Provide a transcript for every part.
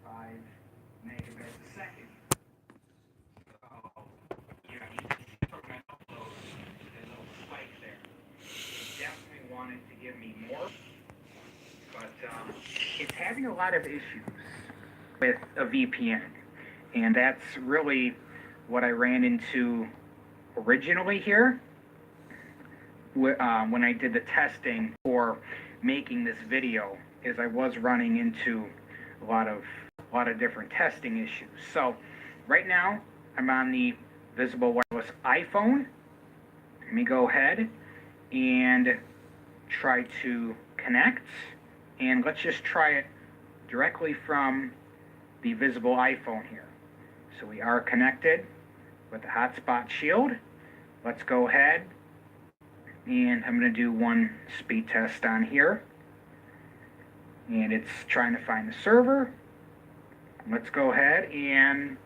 5 megabits a second. So, you know, you can see from my upload, there's a little spike there. It definitely wanted to give me more, but it's having a lot of issues with a VPN. And that's really what I ran into originally here when I did the testing for making this video, is I was running into a lot of different testing issues. So right now I'm on the Visible Wireless iPhone. Let me go ahead and try to connect, and let's just try it directly from the Visible iPhone here. So we are connected with the Hotspot Shield. Let's go ahead, and I'm going to do one speed test on here, and it's trying to find the server. Let's go ahead and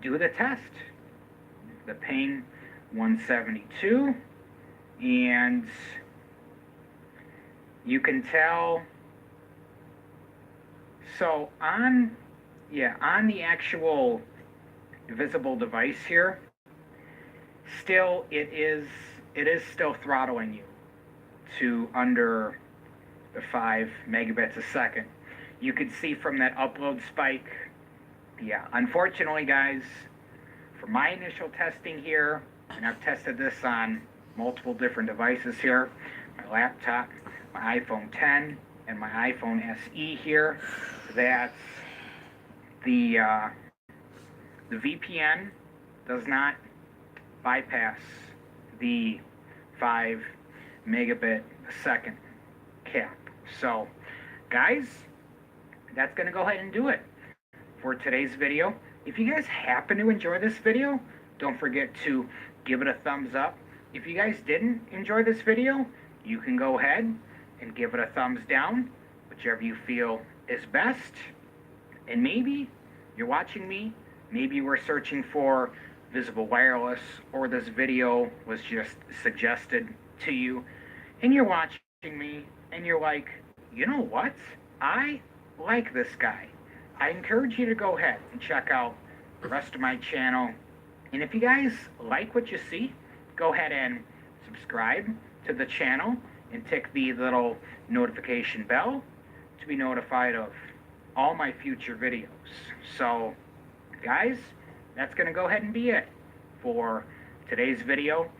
do the test. The ping 172, and you can tell, so on the actual visible device here, still it is still throttling you to under the 5 megabits a second. You can see from that upload spike. Yeah, unfortunately, guys, for my initial testing here, and I've tested this on multiple different devices here, my laptop, my iPhone 10, and my iPhone SE here, that the VPN does not bypass the 5 megabit a second cap. So, guys, that's going to go ahead and do it for today's video. If you guys happen to enjoy this video, don't forget to give it a thumbs up. If you guys didn't enjoy this video, you can go ahead and give it a thumbs down, whichever you feel is best. And maybe you're watching me, maybe you were searching for Visible Wireless, or this video was just suggested to you, and you're watching me and you're like, you know what, I like this guy. I encourage you to go ahead and check out the rest of my channel. And if you guys like what you see, go ahead and subscribe to the channel and tick the little notification bell to be notified of all my future videos. So, guys, that's going to go ahead and be it for today's video.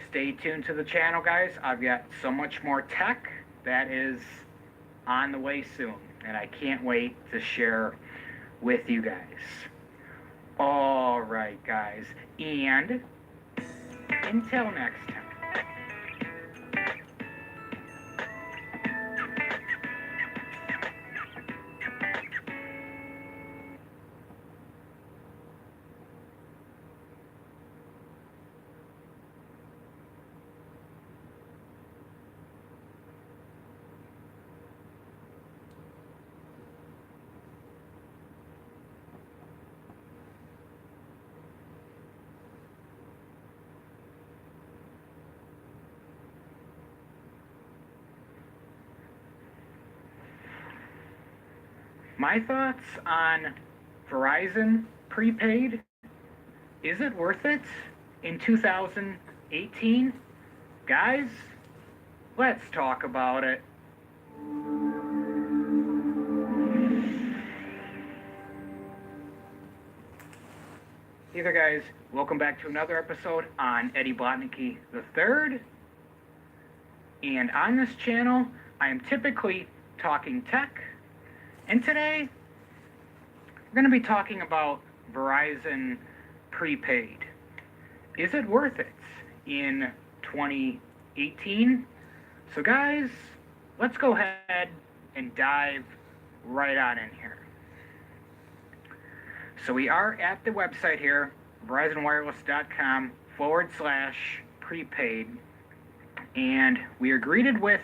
Stay tuned to the channel, guys. I've got so much more tech that is on the way soon, and I can't wait to share with you guys. All right, guys, and until next time. My thoughts on Verizon prepaid, is it worth it in 2018? Guys, let's talk about it. Hey there, guys, welcome back to another episode on Eddie Blotnicki III. And on this channel, I am typically talking tech. And today, we're going to be talking about Verizon prepaid. Is it worth it in 2018? So guys, let's go ahead and dive right on in here. So we are at the website here, verizonwireless.com/prepaid, and we are greeted with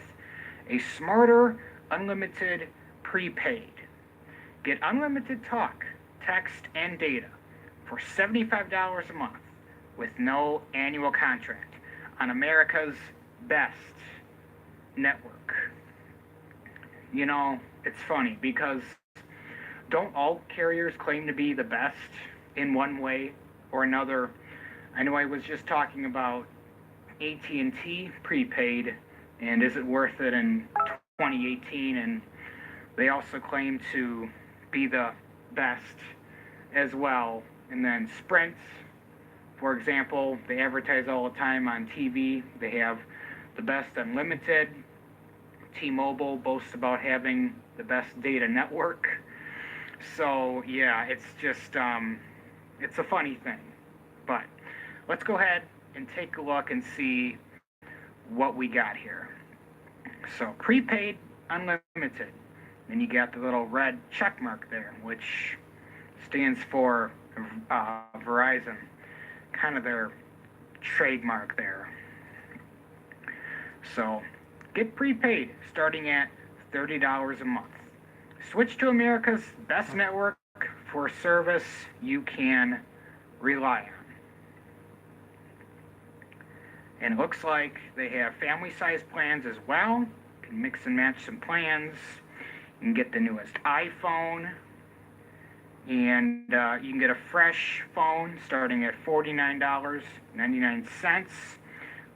a smarter unlimited prepaid. Get unlimited talk, text, and data for $75 a month with no annual contract on America's best network. You know, it's funny because don't all carriers claim to be the best in one way or another? I know I was just talking about AT&T prepaid, and is it worth it in 2018? And they also claim to be the best as well. And then Sprint, for example, they advertise all the time on TV. They have the best unlimited. T-Mobile boasts about having the best data network. So yeah, it's just it's a funny thing. But let's go ahead and take a look and see what we got here. So prepaid unlimited. Then you got the little red check mark there, which stands for Verizon, kind of their trademark there. So get prepaid starting at $30 a month. Switch to America's best network for service you can rely on. And it looks like they have family-sized plans as well. You can mix and match some plans. You can get the newest iPhone. And you can get a fresh phone starting at $49.99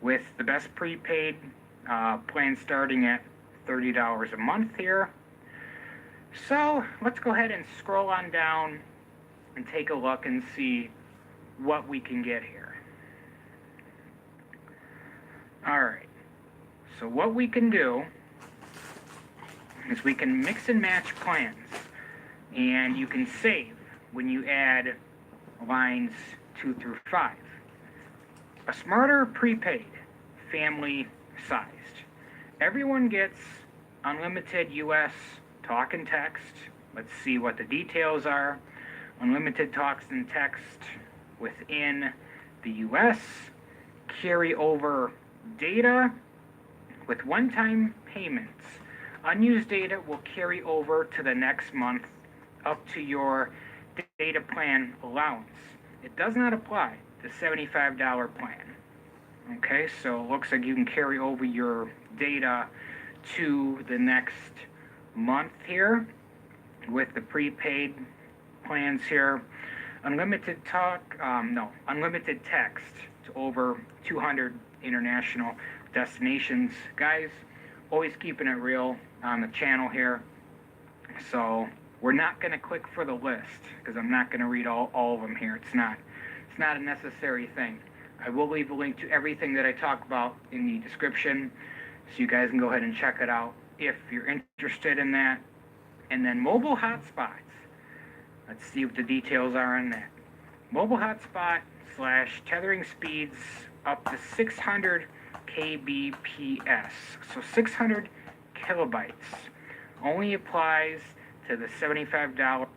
with the best prepaid plan starting at $30 a month here. So let's go ahead and scroll on down and take a look and see what we can get here. Alright, so what we can do is we can mix and match plans, and you can save when you add lines 2 through 5. A smarter prepaid, family sized. Everyone gets unlimited US talk and text. Let's see what the details are. Unlimited talks and text within the US. Carry over data with one-time payments. Unused data will carry over to the next month up to your data plan allowance. It does not apply to $75 plan. Okay, so it looks like you can carry over your data to the next month here with the prepaid plans here. Unlimited unlimited text to over 200 international destinations. Guys, always keeping it real on the channel here. So we're not going to click for the list because I'm not going to read all of them here. It's not a necessary thing. I will leave a link to everything that I talk about in the description, so you guys can go ahead and check it out if you're interested in that. And then mobile hotspots. Let's see what the details are on that. Mobile hotspot / tethering speeds up to 600 kbps. So 600 kilobytes. Only applies to the $75.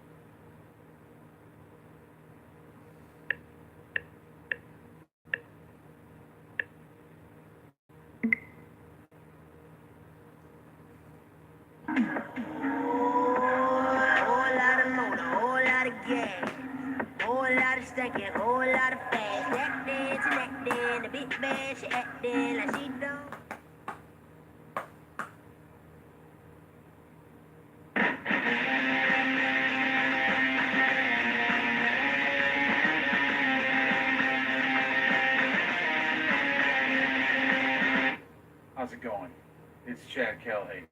Whole lot of fast, neck dancing, the big bad, she acting like she don't. How's it going? It's Chad Calhagen.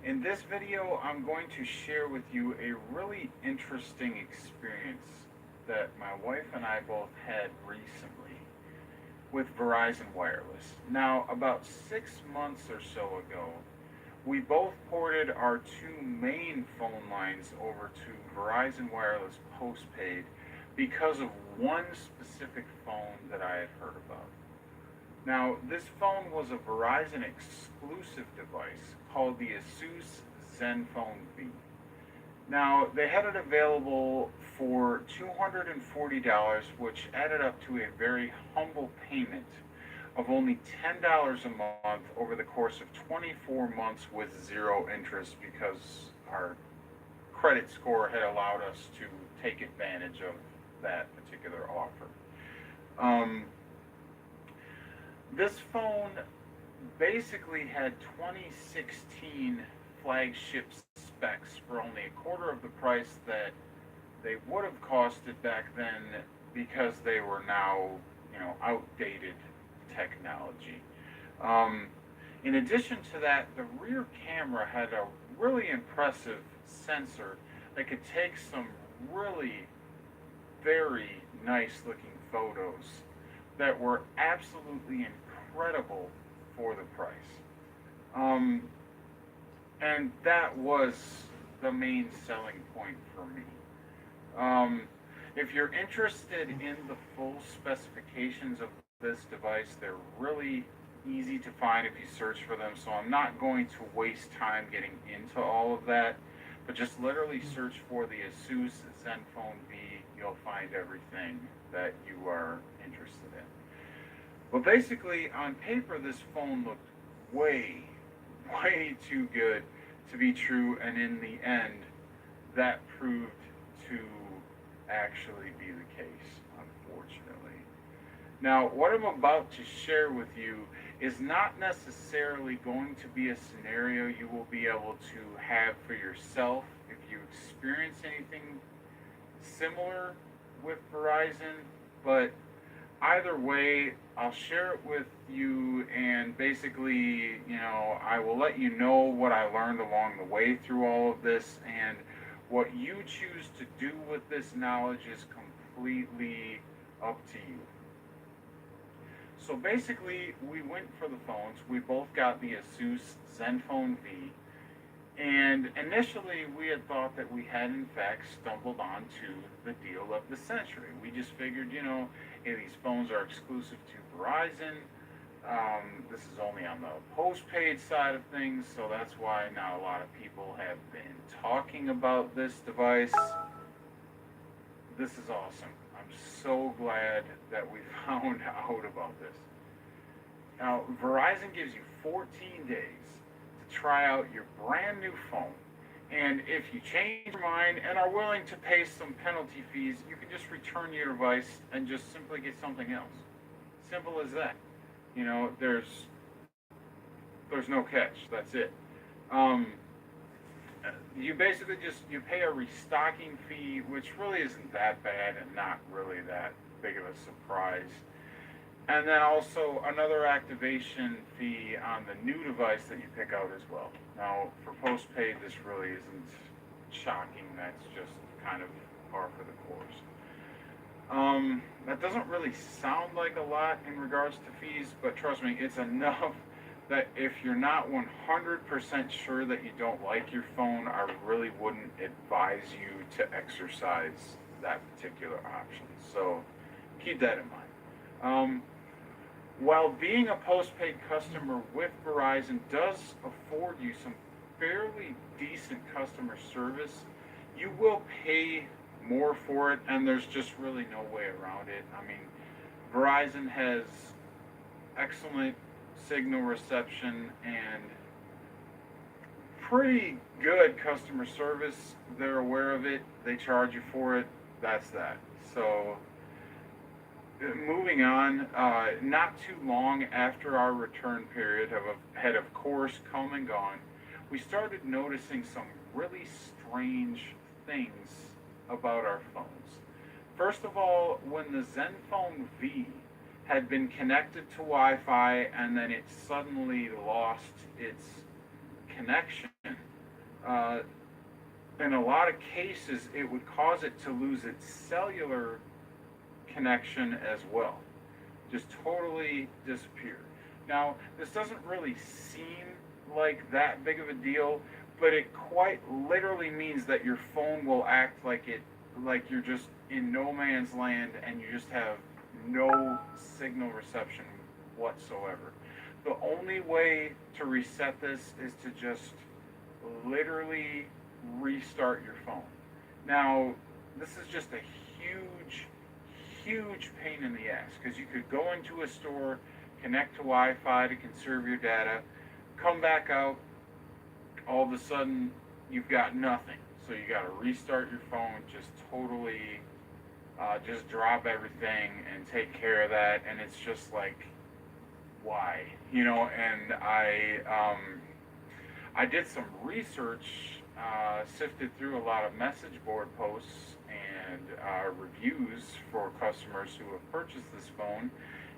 In this video, I'm going to share with you a really interesting experience that my wife and I both had recently with Verizon Wireless. Now, about 6 months or so ago, we both ported our 2 main phone lines over to Verizon Wireless postpaid because of one specific phone that I had heard about. Now, this phone was a Verizon exclusive device called the Asus Zenfone V. Now, they had it available for $240, which added up to a very humble payment of only $10 a month over the course of 24 months with 0 interest, because our credit score had allowed us to take advantage of that particular offer. This phone basically had 2016 flagship specs for only a quarter of the price that they would have costed back then because they were now, outdated technology. Um, in addition to that, the rear camera had a really impressive sensor that could take some really very nice looking photos that were absolutely incredible for the price. Um, and that was the main selling point for me. If you're interested in the full specifications of this device, they're really easy to find if you search for them, so I'm not going to waste time getting into all of that, but just literally search for the Asus Zenfone V. You'll find everything that you are interested in. Well, basically, on paper, this phone looked way, way too good to be true, and in the end, that proved to actually be the case, unfortunately. Now, what I'm about to share with you is not necessarily going to be a scenario you will be able to have for yourself if you experience anything similar with Verizon, but either way, I'll share it with you, and basically, I will let you know what I learned along the way through all of this, and what you choose to do with this knowledge is completely up to you. So basically, we went for the phones. We both got the Asus Zenfone V, and initially we had thought that we had in fact stumbled onto the deal of the century. We just figured, hey, these phones are exclusive to Verizon. This is only on the postpaid side of things, so that's why not a lot of people have been talking about this device. This is awesome. I'm so glad that we found out about this. Now, Verizon gives you 14 days to try out your brand new phone. And if you change your mind and are willing to pay some penalty fees, you can just return your device and just simply get something else. Simple as that. There's no catch. That's it. You basically you pay a restocking fee, which really isn't that bad and not really that big of a surprise. And then also another activation fee on the new device that you pick out as well. Now, for postpaid, this really isn't shocking. That's just kind of par for the course. That doesn't really sound like a lot in regards to fees, but trust me, it's enough that if you're not 100% sure that you don't like your phone, I really wouldn't advise you to exercise that particular option. So keep that in mind. While being a postpaid customer with Verizon does afford you some fairly decent customer service, you will pay more for it, and there's just really no way around it. I mean, Verizon has excellent signal reception and pretty good customer service. They're aware of it. They charge you for it. That's that. So moving on, not too long after our return period had of course come and gone, we started noticing some really strange things about our phones. First of all, when the Zenfone V had been connected to Wi-Fi and then it suddenly lost its connection, in a lot of cases it would cause it to lose its cellular connection as well. Just totally disappear. Now, this doesn't really seem like that big of a deal, but it quite literally means that your phone will act like you're just in no man's land and you just have no signal reception whatsoever. The only way to reset this is to just literally restart your phone. Now, this is just a huge pain in the ass, because you could go into a store, connect to Wi-Fi to conserve your data, come back out, all of a sudden you've got nothing. So you got to restart your phone, just totally just drop everything and take care of that. And it's just like, why? And I did some research sifted through a lot of message board posts and reviews for customers who have purchased this phone,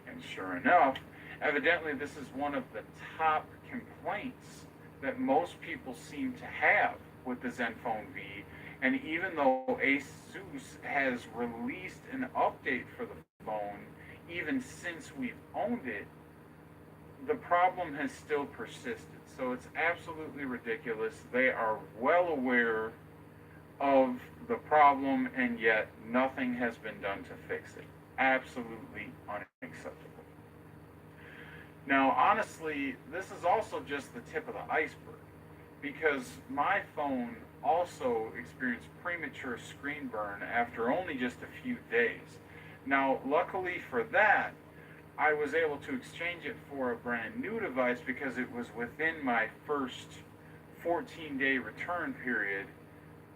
and sure enough, evidently this is one of the top complaints that most people seem to have with the Zenfone V. And even though ASUS has released an update for the phone, even since we've owned it, the problem has still persisted. So it's absolutely ridiculous. They are well aware of the problem, and yet nothing has been done to fix it. Absolutely unacceptable. Now, honestly, this is also just the tip of the iceberg, because my phone also experienced premature screen burn after only just a few days. Now, luckily for that, I was able to exchange it for a brand new device because it was within my first 14-day return period.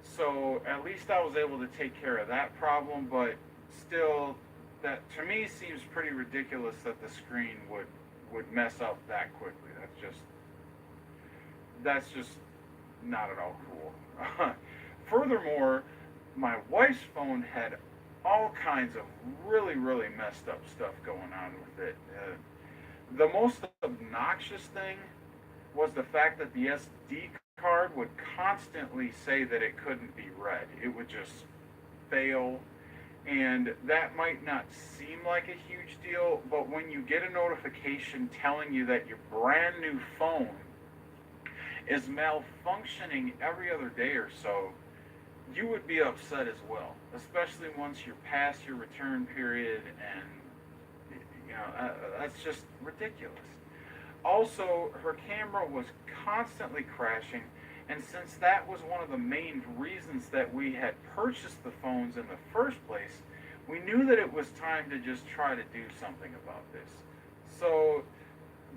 So at least I was able to take care of that problem, but still, that to me seems pretty ridiculous that the screen would mess up that quickly. That's just not at all cool. Furthermore, my wife's phone had all kinds of really, really messed up stuff going on with it. The most obnoxious thing was the fact that the SD card would constantly say that it couldn't be read. It would just fail. And that might not seem like a huge deal, but when you get a notification telling you that your brand new phone is malfunctioning every other day or so, you would be upset as well, especially once you're past your return period, and that's just ridiculous. Also, her camera was constantly crashing, and since that was one of the main reasons that we had purchased the phones in the first place, we knew that it was time to just try to do something about this. So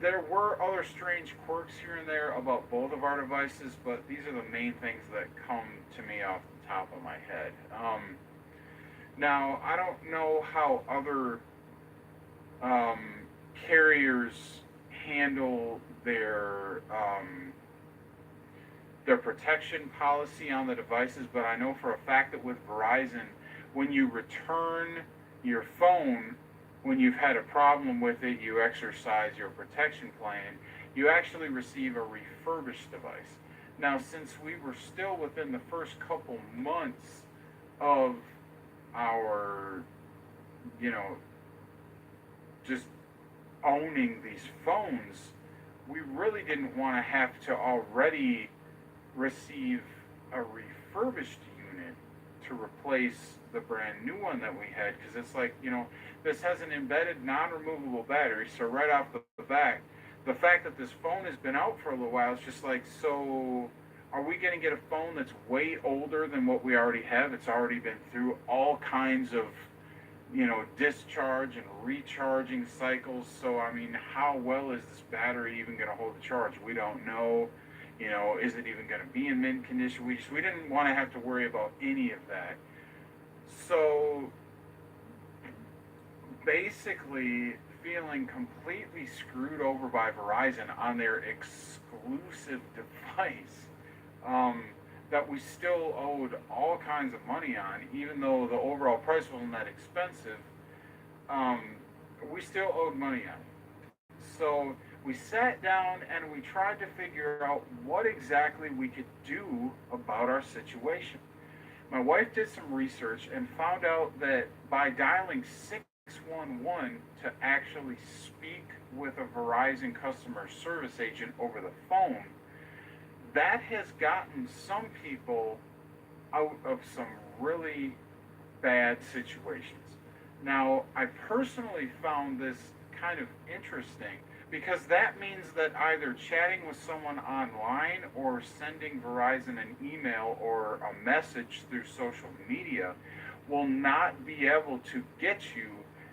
there were other strange quirks here and there about both of our devices, but these are the main things that come to me off the top of my head. Now, I don't know how other carriers handle their protection policy on the devices, but I know for a fact that with Verizon, when you return your phone, when you've had a problem with it, you exercise your protection plan, you actually receive a refurbished device. Now, since we were still within the first couple months of our, just owning these phones, we really didn't want to have to already receive a refurbished unit to replace the brand new one that we had, because it's like, this has an embedded non-removable battery, so right off the bat, the fact that this phone has been out for a little while, it's just like, so are we going to get a phone that's way older than what we already have? It's already been through all kinds of, discharge and recharging cycles. So, I mean, how well is this battery even going to hold the charge? We don't know. Is it even going to be in mint condition? We didn't want to have to worry about any of that. So, basically, feeling completely screwed over by Verizon on their exclusive device, that we still owed all kinds of money on, even though the overall price wasn't that expensive, we still owed money on it. So we sat down and we tried to figure out what exactly we could do about our situation. My wife did some research and found out that by dialing 611 to actually speak with a Verizon customer service agent over the phone, that has gotten some people out of some really bad situations. Now, I personally found this kind of interesting because that means that either chatting with someone online or sending Verizon an email or a message through social media will not be able to get you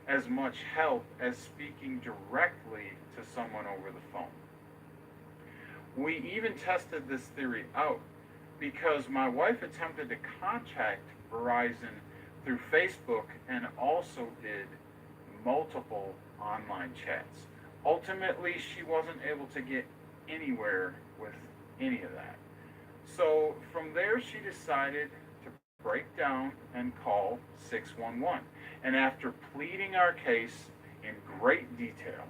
as much help as speaking directly to someone over the phone. We even tested this theory out because my wife attempted to contact Verizon through Facebook and also did multiple online chats. Ultimately, she wasn't able to get anywhere with any of that. So from there, she decided to break down and call 611. And after pleading our case in great detail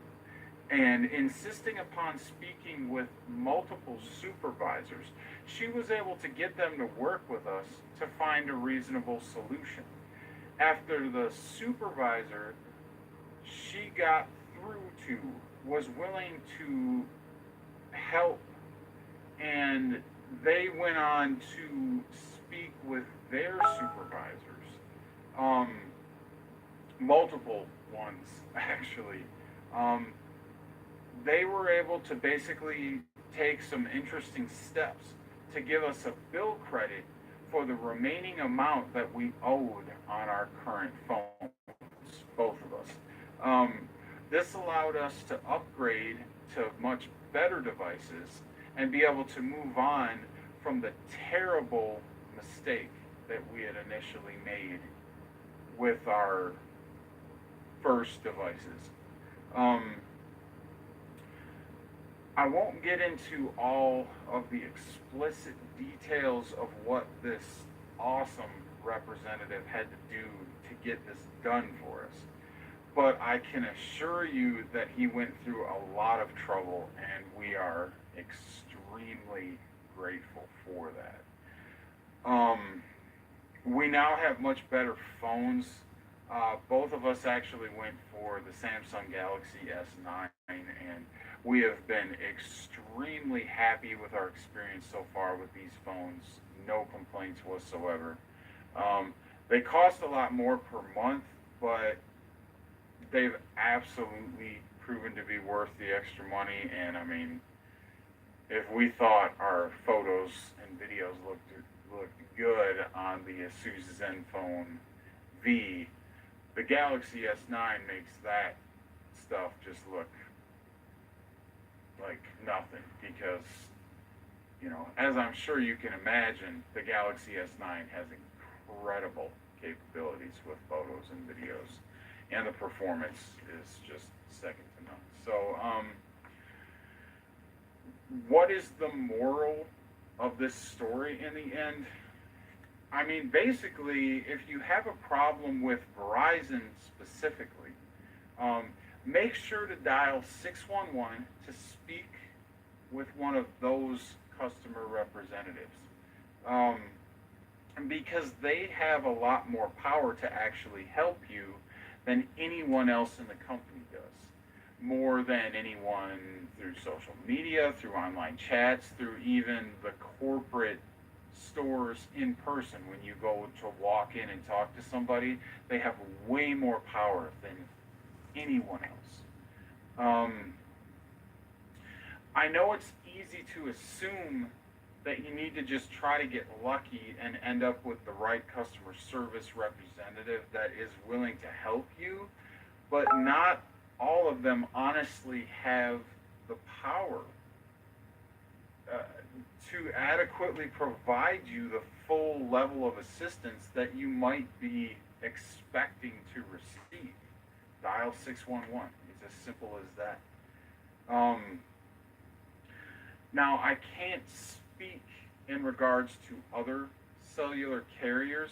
and insisting upon speaking with multiple supervisors, she was able to get them to work with us to find a reasonable solution. After the supervisor she got through to was willing to help, and they went on to speak with their supervisors, um, multiple ones actually. Um, they were able to basically take some interesting steps to give us a bill credit for the remaining amount that we owed on our current phones, both of us. Um, this allowed us to upgrade to much better devices and be able to move on from the terrible mistake that we had initially made with our first devices. Um, I won't get into all of the explicit details of what this awesome representative had to do to get this done for us, but I can assure you that he went through a lot of trouble, and we are extremely grateful for that. We now have much better phones. Both of us actually went for the Samsung Galaxy S9, and we have been extremely happy with our experience so far with these phones. No complaints whatsoever. They cost a lot more per month, but they've absolutely proven to be worth the extra money. And I mean, if we thought our photos and videos looked good on the Asus Zenfone V, the Galaxy S9 makes that stuff just look like nothing, because, you know, as I'm sure you can imagine, the Galaxy S9 has incredible capabilities with photos and videos, and the performance is just second to none. So, what is the moral of this story in the end? I mean, basically, if you have a problem with Verizon specifically, make sure to dial 611 to speak with one of those customer representatives. Because they have a lot more power to actually help you than anyone else in the company does. More than anyone through social media, through online chats, through even the corporate stores in person. When you go to walk in and talk to somebody, they have way more power than anyone else. I know it's easy to assume that you need to just try to get lucky and end up with the right customer service representative that is willing to help you, but not all of them honestly have the power to adequately provide you the full level of assistance that you might be expecting to receive. Dial 611. It's as simple as that. Now, I can't speak in regards to other cellular carriers,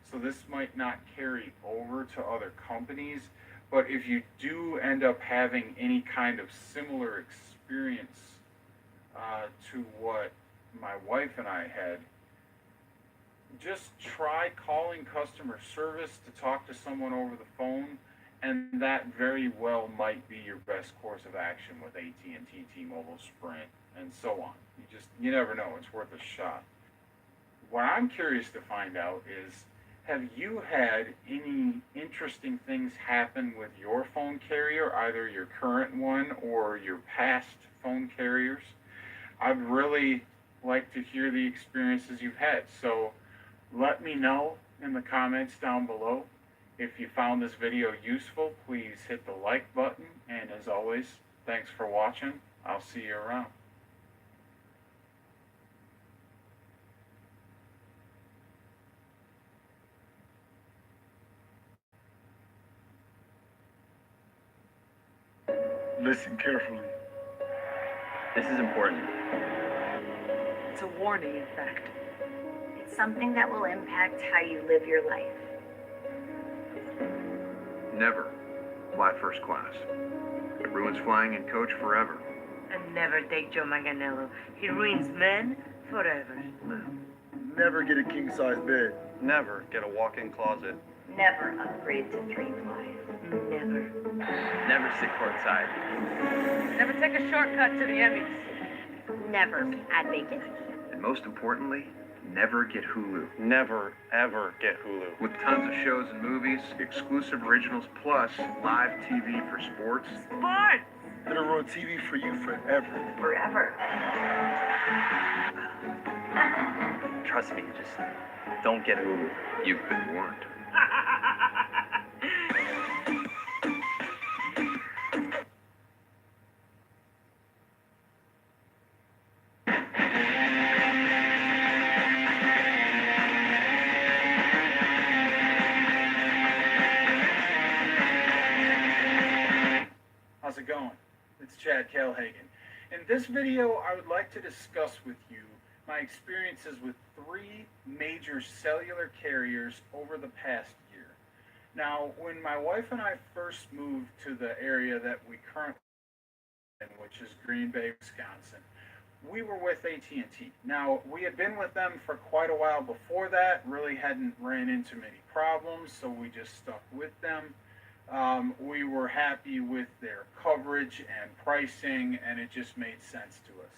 so this might not carry over to other companies, but if you do end up having any kind of similar experience to what my wife and I had, just try calling customer service to talk to someone over the phone, and that very well might be your best course of action with AT&T, T-Mobile, Sprint, and so on. You never know. It's worth a shot. What I'm curious to find out is, have you had any interesting things happen with your phone carrier, either your current one or your past phone carriers? I'd really like to hear the experiences you've had. So let me know in the comments down below. If you found this video useful, please hit the like button. And as always, thanks for watching. I'll see you around. Listen carefully. This is important. It's a warning, in fact. It's something that will impact how you live your life. Never fly first class. It ruins flying in coach forever. And never take Joe Manganiello. He ruins men forever. Never get a king-size bed. Never get a walk-in closet. Never upgrade to 3-ply. Never. Never sit courtside. Never take a shortcut to the Emmys. Never add bacon. And most importantly, never get Hulu. Never, ever get Hulu. With tons of shows and movies, exclusive originals, plus live TV for sports. Sports! It'll ruin TV for you forever. Forever. Trust me, just don't get Hulu. You've been warned. How's it going? It's Chad Kelhagen. In this video, I would like to discuss with you my experiences with 3 major cellular carriers over the past year. Now, when my wife and I first moved to the area that we currently live in, which is Green Bay, Wisconsin, we were with AT&T. Now, we had been with them for quite a while before that, really hadn't ran into many problems, so we just stuck with them. We were happy with their coverage and pricing, and it just made sense to us.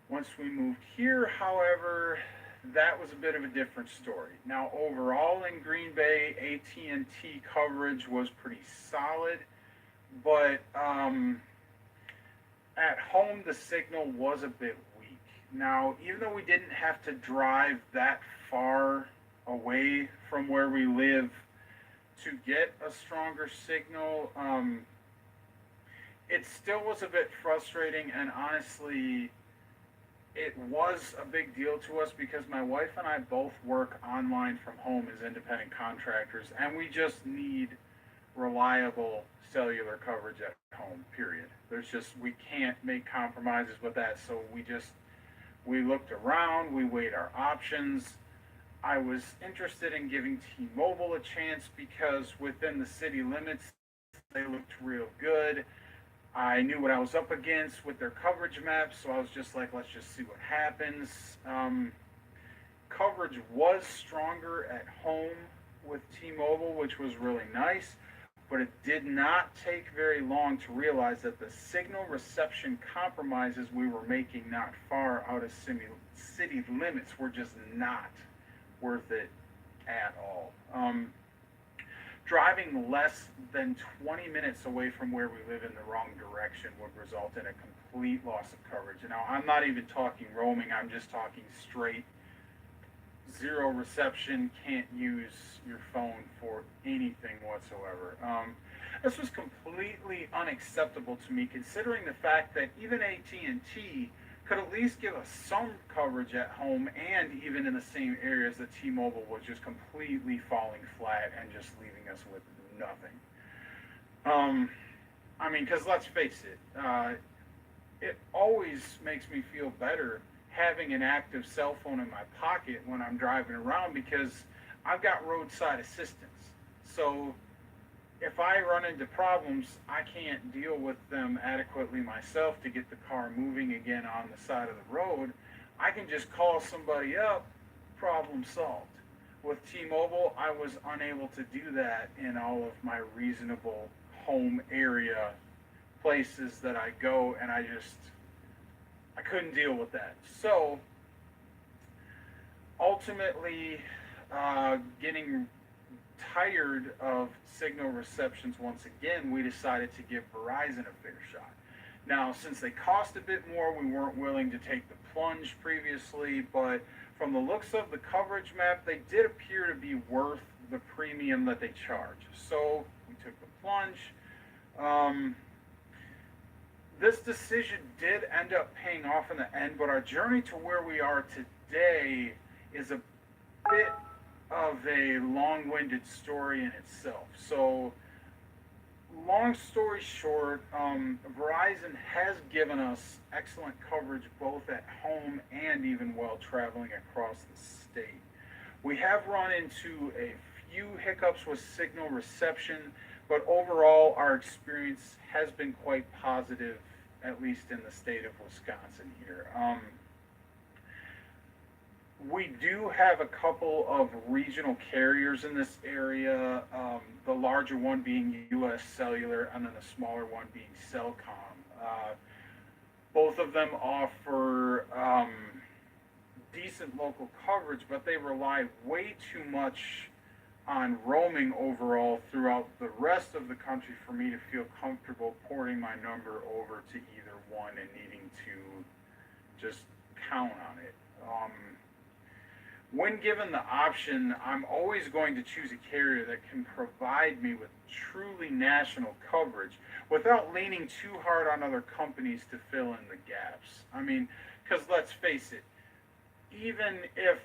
Once we moved here, however, that was a bit of a different story. Now, overall in Green Bay, AT&T coverage was pretty solid, but at home the signal was a bit weak. Now, even though we didn't have to drive that far away from where we live to get a stronger signal, it still was a bit frustrating, and honestly, it was a big deal to us because my wife and I both work online from home as independent contractors, and we just need reliable cellular coverage at home, period. We can't make compromises with that, so we looked around, we weighed our options. I was interested in giving T-Mobile a chance because within the city limits, they looked real good. I knew what I was up against with their coverage maps, so I was just like, let's just see what happens. Coverage was stronger at home with T-Mobile, which was really nice, but it did not take very long to realize that the signal reception compromises we were making not far out of city limits were just not worth it at all. Driving less than 20 minutes away from where we live in the wrong direction would result in a complete loss of coverage. Now, I'm not even talking roaming, I'm just talking straight zero reception, can't use your phone for anything whatsoever. This was completely unacceptable to me, considering the fact that even AT&T could at least give us some coverage at home, and even in the same areas that T-Mobile was just completely falling flat and just leaving us with nothing. I mean, because let's face it, it always makes me feel better having an active cell phone in my pocket when I'm driving around, because I've got roadside assistance. So if I run into problems, I can't deal with them adequately myself to get the car moving again on the side of the road. I can just call somebody up, problem solved. With T-Mobile, I was unable to do that in all of my reasonable home area places that I go, and I couldn't deal with that. So ultimately, getting tired of signal receptions once again, we decided to give Verizon a fair shot. Now, since they cost a bit more, we weren't willing to take the plunge previously, but from the looks of the coverage map, they did appear to be worth the premium that they charge. So we took the plunge. This decision did end up paying off in the end, but our journey to where we are today is a bit of a long-winded story in itself. So long story short, Verizon has given us excellent coverage both at home and even while traveling across the state. We have run into a few hiccups with signal reception, but overall our experience has been quite positive, at least in the state of Wisconsin here. We do have a couple of regional carriers in this area, the larger one being US Cellular and then the smaller one being Cellcom. Both of them offer decent local coverage, but they rely way too much on roaming overall throughout the rest of the country for me to feel comfortable porting my number over to either one and needing to just count on it. When given the option, I'm always going to choose a carrier that can provide me with truly national coverage without leaning too hard on other companies to fill in the gaps. I mean, because let's face it, even if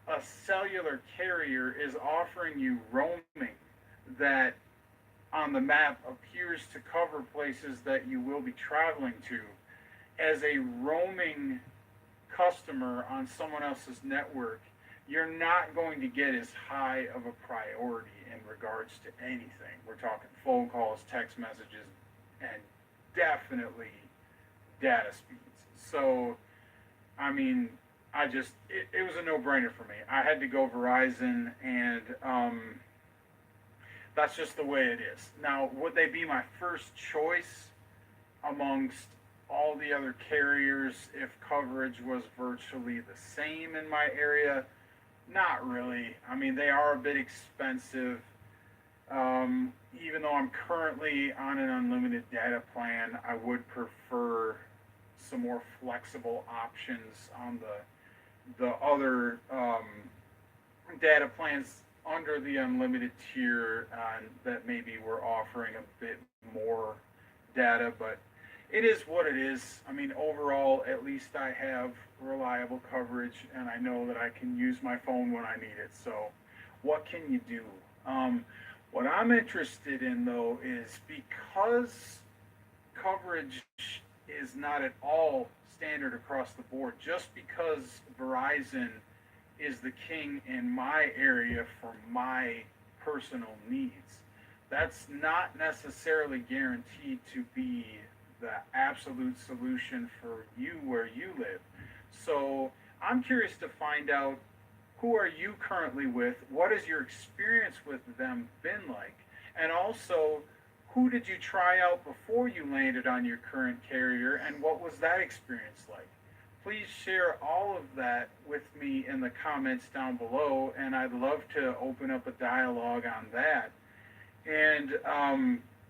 a cellular carrier is offering you roaming that on the map appears to cover places that you will be traveling to, as a roaming customer on someone else's network, you're not going to get as high of a priority in regards to anything. We're talking phone calls, text messages, and definitely data speeds. So, I mean, it was a no-brainer for me. I had to go Verizon, and that's just the way it is. Now, would they be my first choice amongst all the other carriers if coverage was virtually the same in my area? Not really. I mean, they are a bit expensive. Even though I'm currently on an unlimited data plan, I would prefer some more flexible options on the other data plans under the unlimited tier that maybe were offering a bit more data, but it is what it is. I mean, overall, at least I have reliable coverage, and I know that I can use my phone when I need it. So, what can you do? What I'm interested in, though, is because coverage is not at all standard across the board, just because Verizon is the king in my area for my personal needs, that's not necessarily guaranteed to be the absolute solution for you where you live. So I'm curious to find out, who are you currently with? What has your experience with them been like? And also, who did you try out before you landed on your current carrier, and what was that experience like? Please share all of that with me in the comments down below, and I'd love to open up a dialogue on that. And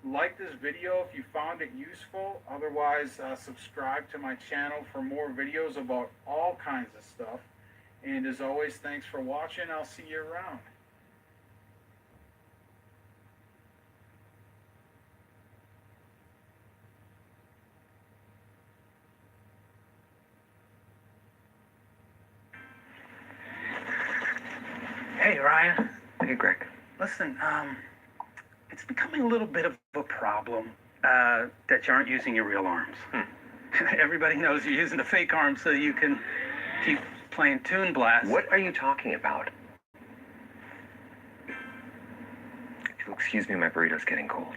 like this video if you found it useful. Otherwise, subscribe to my channel for more videos about all kinds of stuff. And as always, thanks for watching. I'll see you around. Hey, Ryan. Hey, Greg. Listen, it's becoming a little bit of a problem that you aren't using your real arms. Everybody knows you're using the fake arms so you can keep playing Toon Blast. What are you talking about? If you'll excuse me, my burrito's getting cold.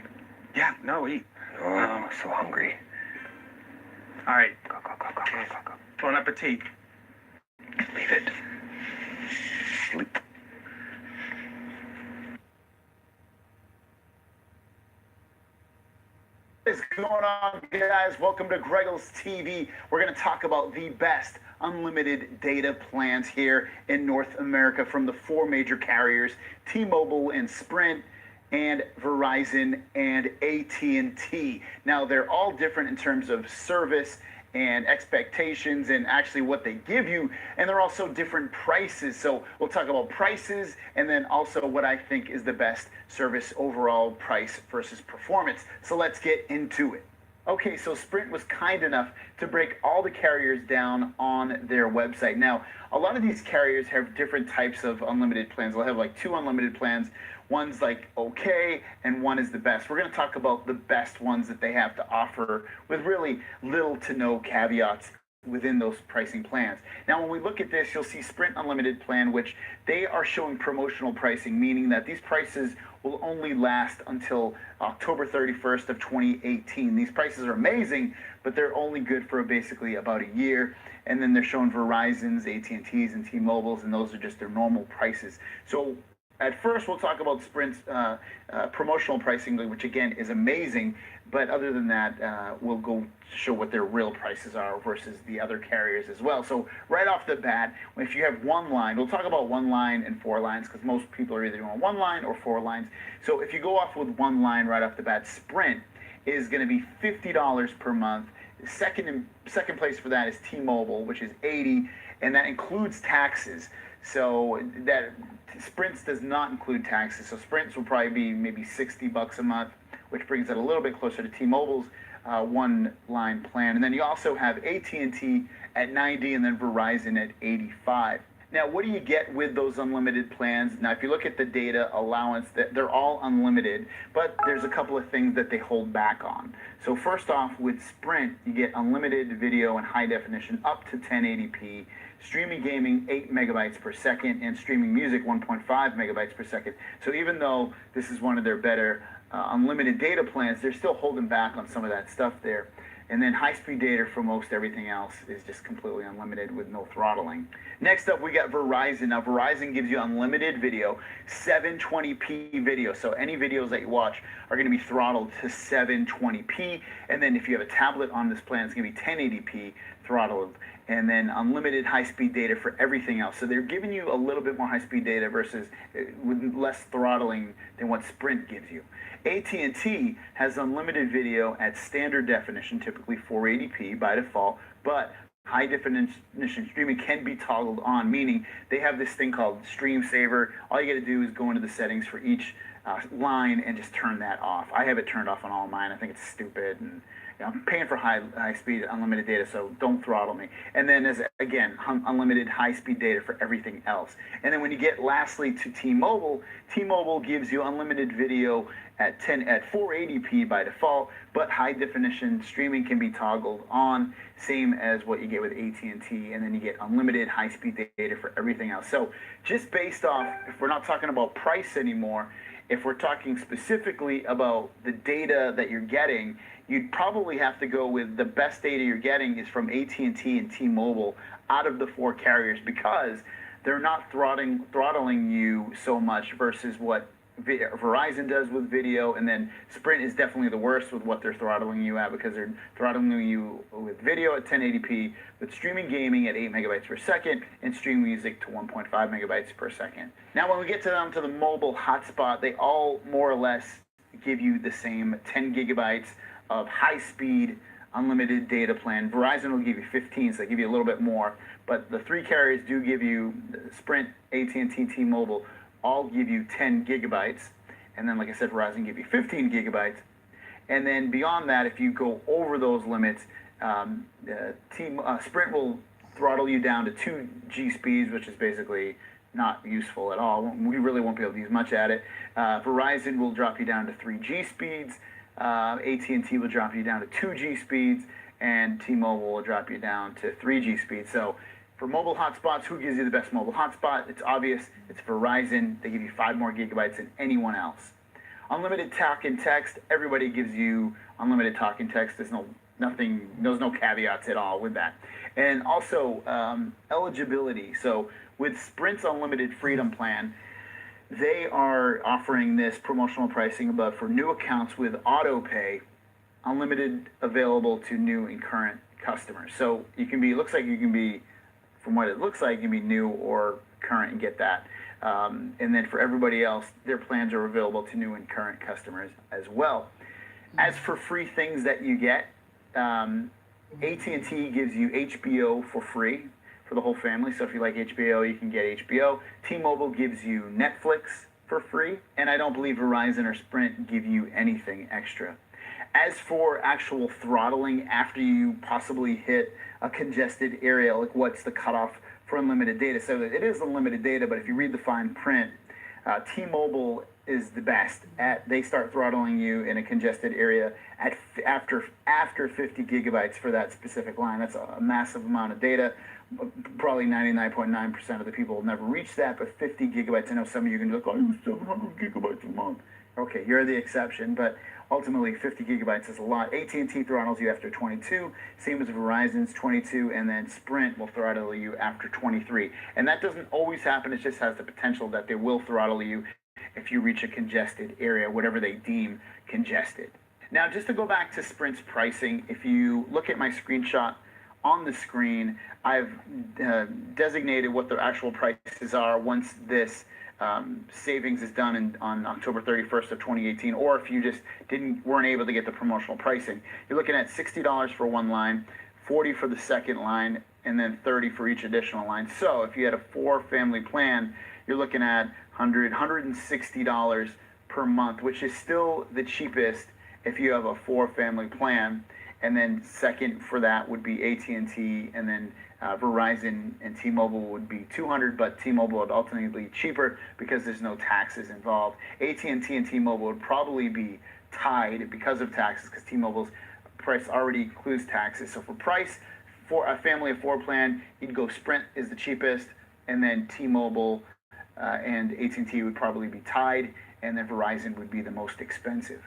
Yeah, no, eat. Oh, I'm so hungry. All right. Go, go, go, go, go, go, go. Bon appetit. Leave it. Sleep. What is going on, guys? Welcome to Greggles TV. We're going to talk about the best unlimited data plans here in North America from the four major carriers, T-Mobile and Sprint, and Verizon and AT&T. Now, they're all different in terms of service and expectations and actually what they give you, and they're also different prices. So we'll talk about prices and then also what I think is the best service overall, price versus performance. So let's get into it. Okay, so Sprint was kind enough to break all the carriers down on their website. Now, a lot of these carriers have different types of unlimited plans. They'll have like 2 unlimited plans. One's like okay, and one is the best. We're going to talk about the best ones that they have to offer with really little to no caveats within those pricing plans. Now, when we look at this, you'll see Sprint Unlimited plan, which they are showing promotional pricing, meaning that these prices will only last until October 31st of 2018. These prices are amazing, but they're only good for basically about a year. And then they're showing Verizon's, AT&T's, and T-Mobile's, and those are just their normal prices. So at first, we'll talk about Sprint's promotional pricing, which again is amazing. But other than that, we'll go show what their real prices are versus the other carriers as well. So right off the bat, if you have one line, we'll talk about one line and 4 lines because most people are either doing one line or 4 lines. So if you go off with one line right off the bat, Sprint is going to be $50 per month. Second place for that is T-Mobile, which is $80, and that includes taxes. So that Sprint's does not include taxes. So Sprint's will probably be maybe $60 a month, which brings it a little bit closer to T-Mobile's one line plan. And then you also have AT&T at $90 and then Verizon at $85. Now, what do you get with those unlimited plans? Now, if you look at the data allowance, they're all unlimited, but there's a couple of things that they hold back on. So first off, with Sprint, you get unlimited video and high definition up to 1080p, streaming gaming 8 megabytes per second, and streaming music 1.5 megabytes per second. So even though this is one of their better unlimited data plans, they're still holding back on some of that stuff there. And then high-speed data for most everything else is just completely unlimited with no throttling. Next up, we got Verizon. Now, Verizon gives you unlimited video, 720p video. So any videos that you watch are going to be throttled to 720p. And then if you have a tablet on this plan, it's going to be 1080p throttled. And then unlimited high-speed data for everything else. So they're giving you a little bit more high-speed data versus with less throttling than what Sprint gives you. AT&T has unlimited video at standard definition, typically 480p by default, but high definition streaming can be toggled on, meaning they have this thing called Stream Saver. All you got to do is go into the settings for each line and just turn that off. I have it turned off on all mine. I think it's stupid, and I'm paying for high speed unlimited data, so don't throttle me. And then again, unlimited high speed data for everything else. And then when you get lastly to T-Mobile, T-Mobile gives you unlimited video at 480p by default, but high definition streaming can be toggled on, same as what you get with AT&T, and then you get unlimited high speed data for everything else. So just based off, if we're not talking about price anymore, if we're talking specifically about the data that you're getting, you'd probably have to go with the best data you're getting is from AT&T and T-Mobile out of the 4 carriers because they're not throttling you so much versus what Verizon does with video, and then Sprint is definitely the worst with what they're throttling you at because they're throttling you with video at 1080p, with streaming gaming at 8 megabytes per second, and streaming music to 1.5 megabytes per second. Now, when we get to the mobile hotspot, they all more or less give you the same 10 gigabytes of high-speed unlimited data plan. Verizon will give you 15, so they give you a little bit more, but the 3 carriers do give you, Sprint, AT&T, T-Mobile, all give you 10 gigabytes, and then like I said, Verizon give you 15 gigabytes, and then beyond that, if you go over those limits, Sprint will throttle you down to 2G speeds, which is basically not useful at all. We really won't be able to use much at it. Verizon will drop you down to 3G speeds, AT&T will drop you down to 2G speeds, and T-Mobile will drop you down to 3G speeds. So for mobile hotspots, who gives you the best mobile hotspot? It's obvious. It's Verizon. They give you 5 more gigabytes than anyone else. Unlimited talk and text. Everybody gives you unlimited talk and text. There's no caveats at all with that. And also eligibility. So with Sprint's Unlimited Freedom Plan, they are offering this promotional pricing, but for new accounts with auto pay, unlimited available to new and current customers. So you can be, looks like you can be, from what it looks like, you can be new or current and get that. And then for everybody else, their plans are available to new and current customers as well. As for free things that you get, AT&T gives you HBO for free for the whole family. So if you like HBO, you can get HBO. T-Mobile gives you Netflix for free. And I don't believe Verizon or Sprint give you anything extra. As for actual throttling after you possibly hit a congested area, like what's the cutoff for unlimited data? So it is unlimited data, but if you read the fine print, T-Mobile is the best they start throttling you in a congested area after 50 gigabytes for that specific line. That's a massive amount of data. Probably 99.9% of the people will never reach that, but 50 gigabytes, I know some of you can be like, I use 700 gigabytes a month. Okay, you're the exception, but ultimately 50 gigabytes is a lot. AT&T throttles you after 22, same as Verizon's 22, and then Sprint will throttle you after 23. And that doesn't always happen, it just has the potential that they will throttle you if you reach a congested area, whatever they deem congested. Now, just to go back to Sprint's pricing, if you look at my screenshot on the screen, I've designated what the actual prices are once this savings is done on October 31st of 2018, or if you just weren't able to get the promotional pricing. You're looking at $60 for one line, $40 for the second line, and then $30 for each additional line. So if you had a 4-family plan, you're looking at $160 per month, which is still the cheapest if you have a 4-family plan. And then second for that would be AT&T, and then Verizon and T-Mobile would be $200, but T-Mobile would ultimately be cheaper because there's no taxes involved. AT&T and T-Mobile would probably be tied because of taxes, because T-Mobile's price already includes taxes. So for price, for a family of 4 plan, you'd go Sprint is the cheapest, and then T-Mobile and AT&T would probably be tied, and then Verizon would be the most expensive.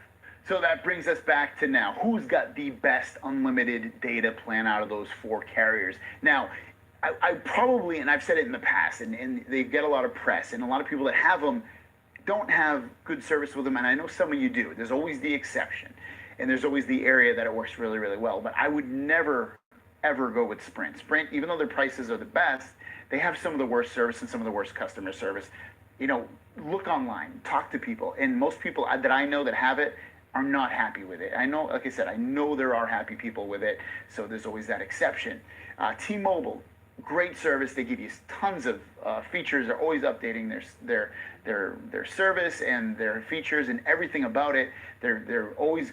So that brings us back to now. Who's got the best unlimited data plan out of those 4 carriers? Now, I probably, and I've said it in the past, and they get a lot of press, and a lot of people that have them don't have good service with them, and I know some of you do. There's always the exception, and there's always the area that it works really, really well. But I would never, ever go with Sprint. Sprint, even though their prices are the best, they have some of the worst service and some of the worst customer service. You know, look online, talk to people, and most people that I know that have it are not happy with it. I know, like I said, I know there are happy people with it, so there's always that exception. T-Mobile, great service. They give you tons of features. They're always updating their service and their features and everything about it. They're always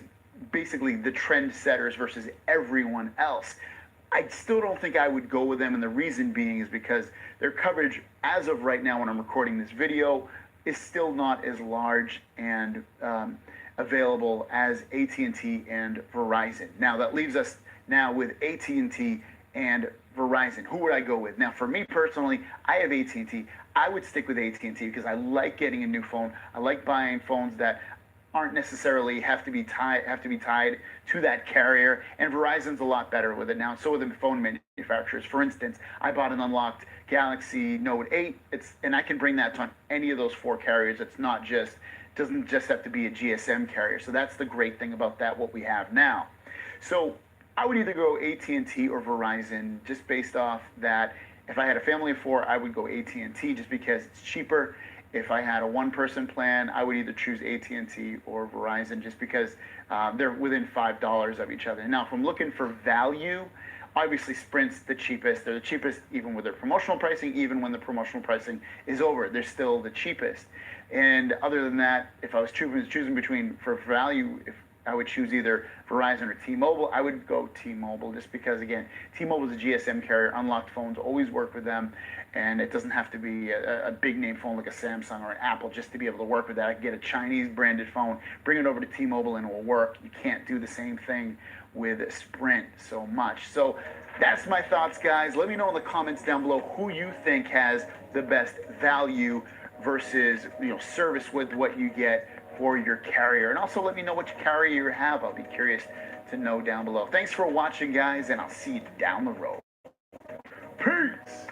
basically the trend setters versus everyone else. I still don't think I would go with them, and the reason being is because their coverage, as of right now when I'm recording this video, is still not as large and available as AT&T and Verizon. Now that leaves us now with AT&T and Verizon. Who would I go with? Now for me personally, I have AT&T. I would stick with AT&T because I like getting a new phone. I like buying phones that aren't necessarily have to be tied to that carrier, and Verizon's a lot better with it now. So are the phone manufacturers. For instance, I bought an unlocked Galaxy Note 8. And I can bring that to any of those 4 carriers. It's not just doesn't just have to be a GSM carrier. So that's the great thing about that, what we have now. So I would either go AT&T or Verizon, just based off that. If I had a family of 4, I would go AT&T just because it's cheaper. If I had a 1-person plan, I would either choose AT&T or Verizon just because they're within $5 of each other. Now, if I'm looking for value, obviously Sprint's the cheapest. They're the cheapest even with their promotional pricing. Even when the promotional pricing is over, they're still the cheapest. And other than that, if I was choosing between for value, if I would choose either Verizon or T-Mobile, I would go T-Mobile just because, again, T-Mobile is a GSM carrier. Unlocked phones always work with them, and it doesn't have to be a big name phone like a Samsung or an Apple just to be able to work with that. I can get a Chinese branded phone, bring it over to T-Mobile, and it will work. You can't do the same thing with Sprint so much. So that's my thoughts, guys. Let me know in the comments down below who you think has the best value versus service with what you get for your carrier. And also let me know which carrier you have. I'll be curious to know down below. Thanks for watching, guys, and I'll see you down the road. Peace!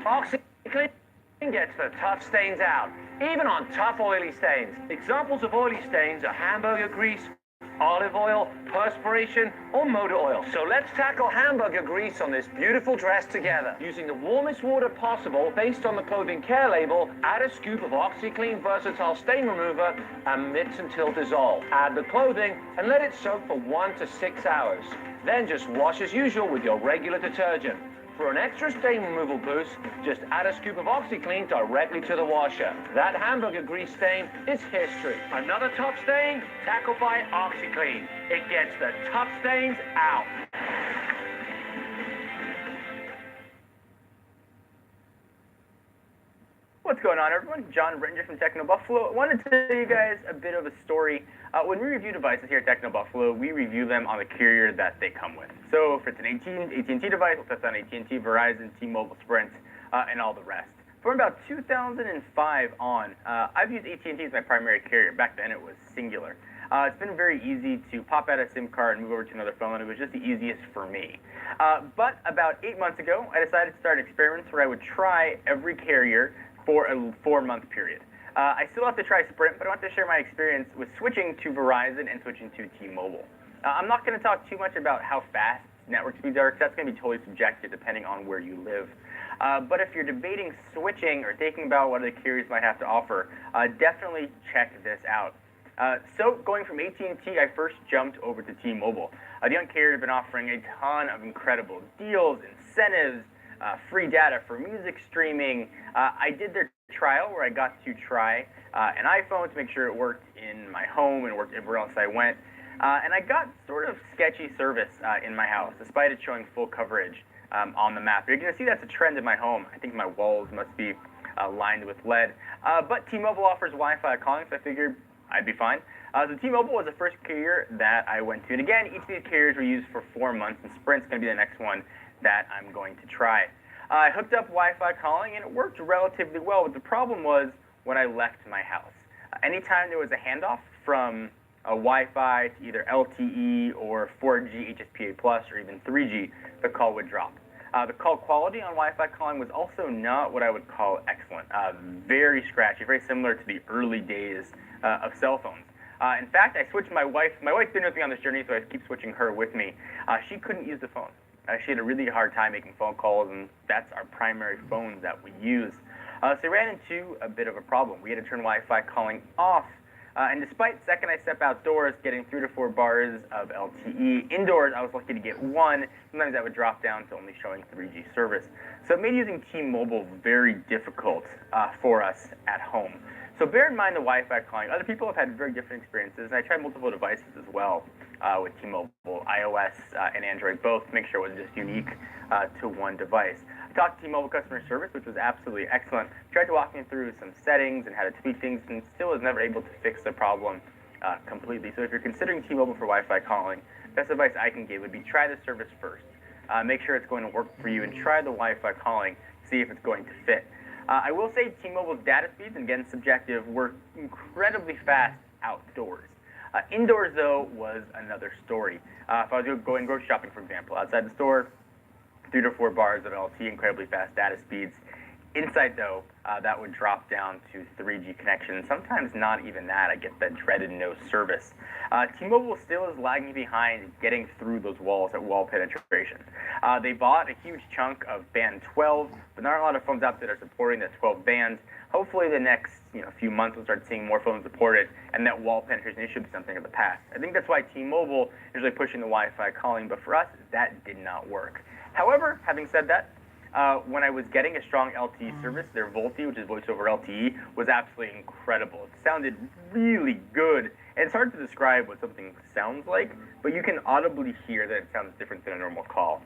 OxiClean gets the tough stains out, even on tough oily stains. Examples of oily stains are hamburger grease, olive oil, perspiration, or motor oil. So let's tackle hamburger grease on this beautiful dress together. Using the warmest water possible based on the clothing care label, add a scoop of OxiClean Versatile Stain Remover and mix until dissolved. Add the clothing and let it soak for 1 to 6 hours. Then just wash as usual with your regular detergent. For an extra stain removal boost, just add a scoop of OxiClean directly to the washer. That hamburger grease stain is history. Another tough stain tackled by OxiClean. It gets the tough stains out. What's going on, everyone? John Brittinger from Techno Buffalo. I wanted to tell you guys a bit of a story. When we review devices here at Techno Buffalo, we review them on the carrier that they come with. So if it's an AT&T device, we'll test on AT&T, Verizon, T-Mobile, Sprint, and all the rest. From about 2005 on, I've used AT&T as my primary carrier. Back then it was Singular. It's been very easy to pop out a SIM card and move over to another phone. It was just the easiest for me. But about 8 months ago, I decided to start experiments where I would try every carrier for a 4-month period. I still have to try Sprint, but I want to share my experience with switching to Verizon and switching to T-Mobile. I'm not going to talk too much about how fast network speeds are, because that's going to be totally subjective depending on where you live. But if you're debating switching or thinking about what other carriers might have to offer, definitely check this out. So going from AT&T, I first jumped over to T-Mobile. The young carrier has been offering a ton of incredible deals, incentives, free data for music streaming. I did their trial where I got to try an iPhone to make sure it worked in my home and worked everywhere else I went. And I got sort of sketchy service in my house, despite it showing full coverage on the map. You're going to see that's a trend in my home. I think my walls must be lined with lead. But T-Mobile offers Wi-Fi calling, so I figured I'd be fine. So T-Mobile was the first carrier that I went to. And again, each of these carriers were used for 4 months, and Sprint's going to be the next one that I'm going to try. I hooked up Wi-Fi calling, and it worked relatively well, but the problem was when I left my house. Anytime there was a handoff from a Wi-Fi to either LTE or 4G, HSPA+, or even 3G, the call would drop. The call quality on Wi-Fi calling was also not what I would call excellent. Very scratchy, very similar to the early days of cell phones. In fact, I switched my wife. My wife's been with me on this journey, so I keep switching her with me. She couldn't use the phone. She had a really hard time making phone calls, and that's our primary phone that we use. So we ran into a bit of a problem. We had to turn Wi-Fi calling off. And despite the second I step outdoors, getting 3 to 4 bars of LTE, indoors I was lucky to get 1. Sometimes that would drop down to only showing 3G service. So it made using T-Mobile very difficult for us at home. So bear in mind the Wi-Fi calling. Other people have had very different experiences, and I tried multiple devices as well with T-Mobile, iOS and Android both, to make sure it wasn't just unique to one device. I talked to T-Mobile customer service, which was absolutely excellent. Tried to walk me through some settings and how to tweak things, and still was never able to fix the problem completely. So if you're considering T-Mobile for Wi-Fi calling, best advice I can give would be try the service first. Make sure it's going to work for you, and try the Wi-Fi calling, see if it's going to fit. I will say T-Mobile's data speeds, and again subjective, were incredibly fast outdoors. Indoors, though, was another story. If I was going grocery shopping, for example, outside the store, 3 to 4 bars of LTE, incredibly fast data speeds. Inside, though, that would drop down to 3G connection. Sometimes not even that. I get that dreaded no service. T-Mobile still is lagging behind getting through those walls at wall penetration. They bought a huge chunk of band 12, but not a lot of phones out there that are supporting that 12 band. Hopefully the next few months we'll start seeing more phones support it, and that wall penetration issue should be something of the past. I think that's why T-Mobile is really pushing the Wi-Fi calling, but for us, that did not work. However, having said that, when I was getting a strong LTE service, their VoLTE, which is voice over LTE, was absolutely incredible. It sounded really good, and it's hard to describe what something sounds like, but you can audibly hear that it sounds different than a normal call.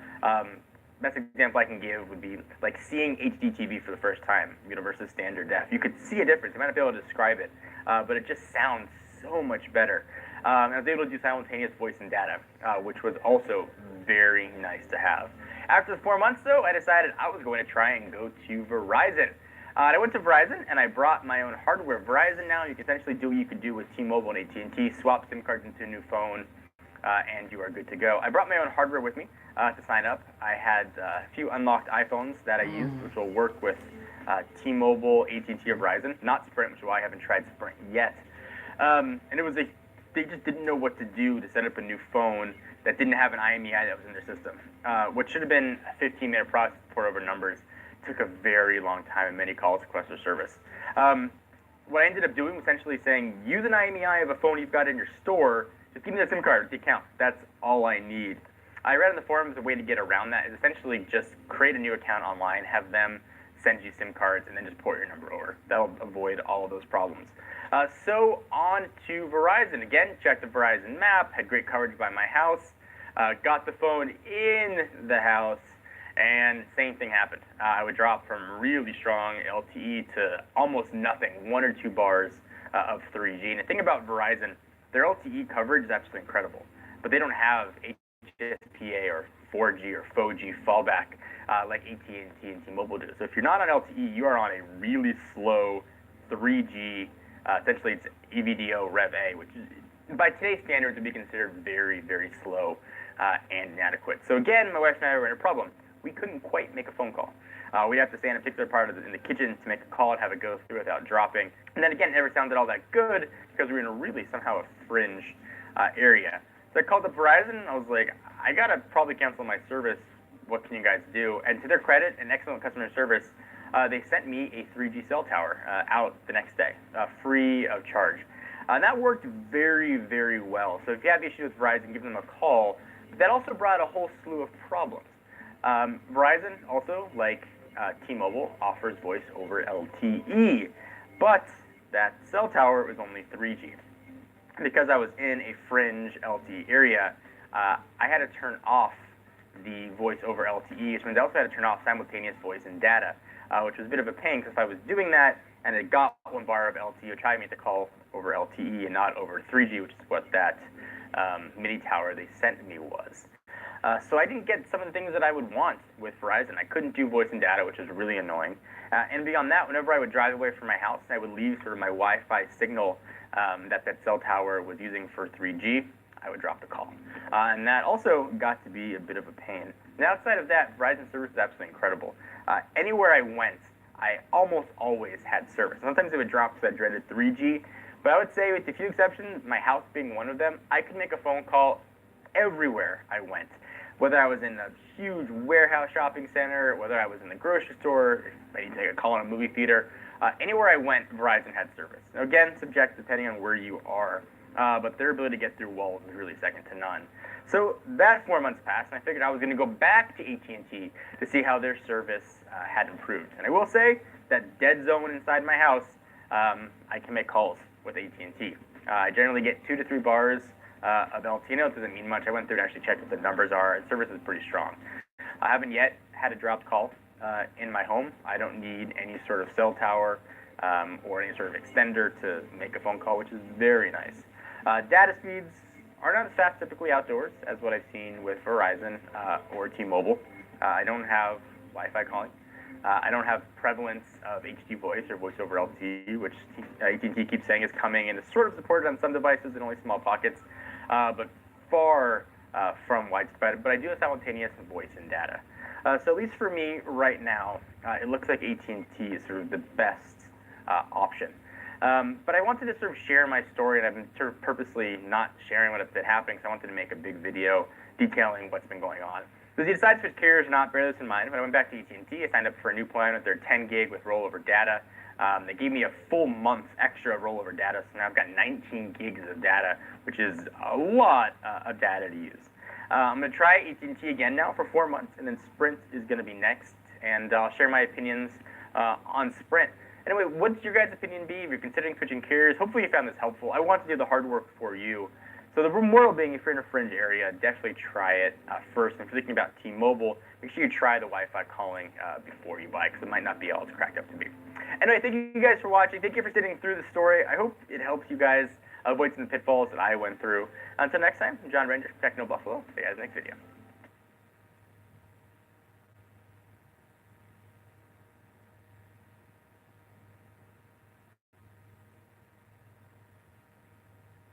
Best example I can give would be like seeing HD TV for the first time, versus standard def. You could see a difference. You might not be able to describe it, but it just sounds so much better. I was able to do simultaneous voice and data, which was also very nice to have. After the 4 months, though, I decided I was going to try and go to Verizon. I went to Verizon, and I brought my own hardware. Verizon now, you can essentially do what you could do with T-Mobile and AT&T, swap SIM cards into a new phone, and you are good to go. I brought my own hardware with me to sign up. I had a few unlocked iPhones that I used, which will work with T-Mobile, AT&T, or Verizon, not Sprint, which is why I haven't tried Sprint yet. And it was a they just didn't know what to do to set up a new phone that didn't have an IMEI that was in their system. What should have been a 15-minute process to port over numbers took a very long time and many calls to customer service. What I ended up doing was essentially saying, use an IMEI of a phone you've got in your store, just give me the SIM card with the account. That's all I need. I read in the forums a way to get around that is essentially just create a new account online, have them send you SIM cards, and then just port your number over. That'll avoid all of those problems. So on to Verizon. Again, checked the Verizon map, had great coverage by my house, got the phone in the house, and same thing happened. I would drop from really strong LTE to almost nothing, 1 or 2 bars of 3G. And the thing about Verizon, their LTE coverage is absolutely incredible, but they don't have HSPA or 4G or 4G fallback like AT&T and T-Mobile do. So if you're not on LTE, you are on a really slow 3G, essentially it's EVDO Rev A, which is, by today's standards would be considered very, very slow and inadequate. So again, my wife and I were in a problem. We couldn't quite make a phone call. We'd have to stand in a particular part in the kitchen to make a call and have it go through without dropping. And then again, it never sounded all that good because we were in a really somehow a fringe area. So I called up Verizon. I was like, I gotta probably cancel my service. What can you guys do? And to their credit and excellent customer service, they sent me a 3G cell tower out the next day, free of charge. And that worked very, very well. So if you have issues with Verizon, give them a call. That also brought a whole slew of problems. Verizon also, like T-Mobile, offers voice over LTE, but that cell tower was only 3G. Because I was in a fringe LTE area, I had to turn off the voice over LTE, which means I also had to turn off simultaneous voice and data, which was a bit of a pain because if I was doing that and it got 1 bar of LTE, it would try to make the call over LTE and not over 3G, which is what that mini tower they sent me was. So I didn't get some of the things that I would want with Verizon. I couldn't do voice and data, which was really annoying. And beyond that, whenever I would drive away from my house, I would leave sort of my Wi-Fi signal that cell tower was using for 3G, I would drop the call. And that also got to be a bit of a pain. And outside of that, Verizon service is absolutely incredible. Anywhere I went, I almost always had service. Sometimes it would drop to that dreaded 3G, but I would say with a few exceptions, my house being one of them, I could make a phone call everywhere I went. Whether I was in a huge warehouse shopping center, whether I was in the grocery store, if I need to take a call in a movie theater, anywhere I went, Verizon had service. Now, again, subject depending on where you are, but their ability to get through walls is really second to none. So that 4 months passed, and I figured I was going to go back to AT&T to see how their service had improved. And I will say that dead zone inside my house, I can make calls with AT&T. I generally get 2 to 3 bars of LTE. It doesn't mean much. I went through and actually checked what the numbers are, and service is pretty strong. I haven't yet had a dropped call in my home. I don't need any sort of cell tower or any sort of extender to make a phone call, which is very nice. Data speeds are not as fast typically outdoors as what I've seen with Verizon or T-Mobile. I don't have Wi-Fi calling. I don't have prevalence of HD voice or voice over LTE, which AT&T keeps saying is coming and is sort of supported on some devices in only small pockets, but far from widespread. But I do have simultaneous voice and data. So at least for me right now, it looks like AT&T is sort of the best option. But I wanted to sort of share my story, and I've been sort of purposely not sharing what has been happening, so I wanted to make a big video detailing what's been going on. So the decided switch carriers are not, bear this in mind, when I went back to AT&T, I signed up for a new plan with their 10 gig with rollover data. They gave me a full month extra rollover data, so now I've got 19 gigs of data, which is a lot of data to use. I'm going to try AT&T again now for 4 months, and then Sprint is going to be next, and I'll share my opinions on Sprint. Anyway, what's your guys' opinion be if you're considering switching carriers? Hopefully you found this helpful. I want to do the hard work for you. So the moral being, if you're in a fringe area, definitely try it first. And if you're thinking about T-Mobile, make sure you try the Wi-Fi calling before you buy, because it might not be all it's cracked up to be. Anyway, thank you guys for watching. Thank you for sitting through the story. I hope it helps you guys avoid some of the pitfalls that I went through. Until next time, I'm John Ranger from Techno Buffalo. See you guys next video.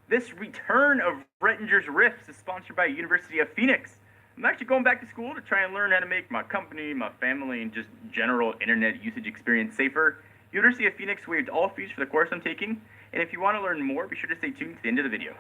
This return of Rettinger's Riffs is sponsored by University of Phoenix. I'm actually going back to school to try and learn how to make my company, my family, and just general internet usage experience safer. University of Phoenix waived all fees for the course I'm taking, and if you want to learn more, be sure to stay tuned to the end of the video.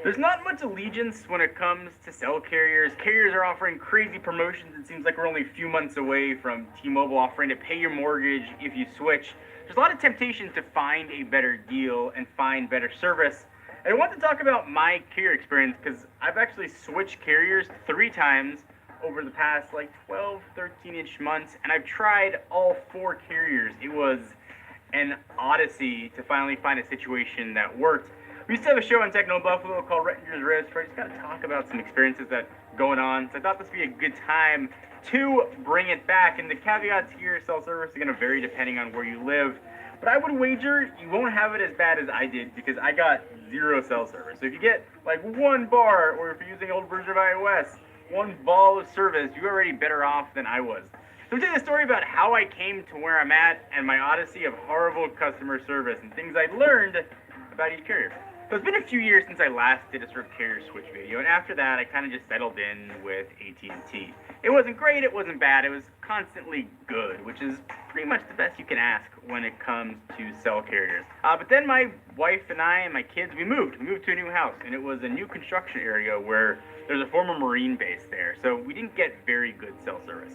There's not much allegiance when it comes to cell carriers. Carriers are offering crazy promotions. It seems like we're only a few months away from T-Mobile offering to pay your mortgage if you switch. There's a lot of temptation to find a better deal and find better service. And I want to talk about my carrier experience because I've actually switched carriers 3 times over the past like 12, 13-ish months, and I've tried all 4 carriers. It was an odyssey to finally find a situation that worked. We used to have a show on Techno Buffalo called Rettinger's Riffs where I just got to talk about some experiences that going on. So I thought this would be a good time to bring it back. And the caveats here, cell service is going to vary depending on where you live. But I would wager you won't have it as bad as I did because I got 0 cell service. So if you get like 1 bar, or if you're using an old version of iOS, 1 ball of service, you're already better off than I was. So I'm telling a story about how I came to where I'm at and my odyssey of horrible customer service and things I learned about each carrier. So it's been a few years since I last did a sort of carrier switch video, and after that I kind of just settled in with AT&T. It wasn't great, it wasn't bad, it was constantly good, which is pretty much the best you can ask when it comes to cell carriers. But then my wife and I and my kids, we moved to a new house, and it was a new construction area where there's a former Marine base there, so we didn't get very good cell service.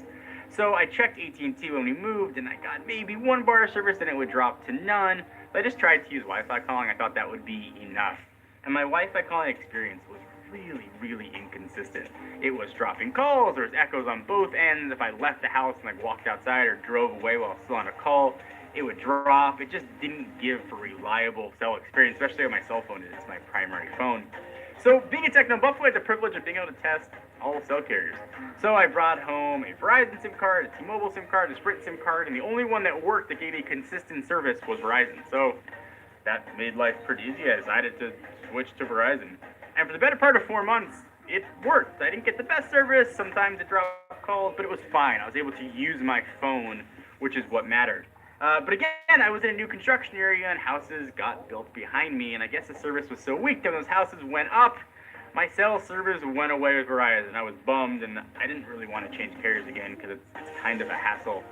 So I checked AT&T when we moved, and I got maybe 1 bar of service, and it would drop to none. So I just tried to use Wi-Fi calling. I thought that would be enough. And my Wi-Fi calling experience was really, really inconsistent. It was dropping calls, there was echoes on both ends. If I left the house and like walked outside or drove away while I was still on a call, it would drop. It just didn't give a reliable cell experience, especially on my cell phone. It's my primary phone. So being a Techno Buffalo, I had the privilege of being able to test all cell carriers. So I brought home a Verizon SIM card, a T-Mobile SIM card, a Sprint SIM card, and the only one that worked that gave me consistent service was Verizon. So that made life pretty easy. I decided to switch to Verizon. And for the better part of 4 months, it worked. I didn't get the best service. Sometimes it dropped calls, but it was fine. I was able to use my phone, which is what mattered. But again, I was in a new construction area and houses got built behind me, and I guess the service was so weak that when those houses went up, my cell service went away with Verizon. I was bummed, and I didn't really want to change carriers again because it's kind of a hassle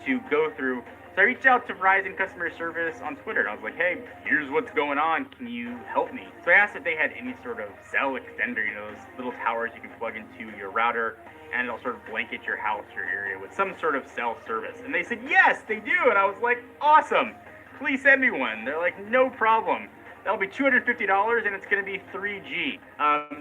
to go through. So I reached out to Verizon customer service on Twitter, and I was like, hey, here's what's going on. Can you help me? So I asked if they had any sort of cell extender, you know, those little towers you can plug into your router, and it'll sort of blanket your house, your area with some sort of cell service. And they said, yes, they do. And I was like, awesome. Please send me one. They're like, no problem. That'll be $250, and it's going to be 3G.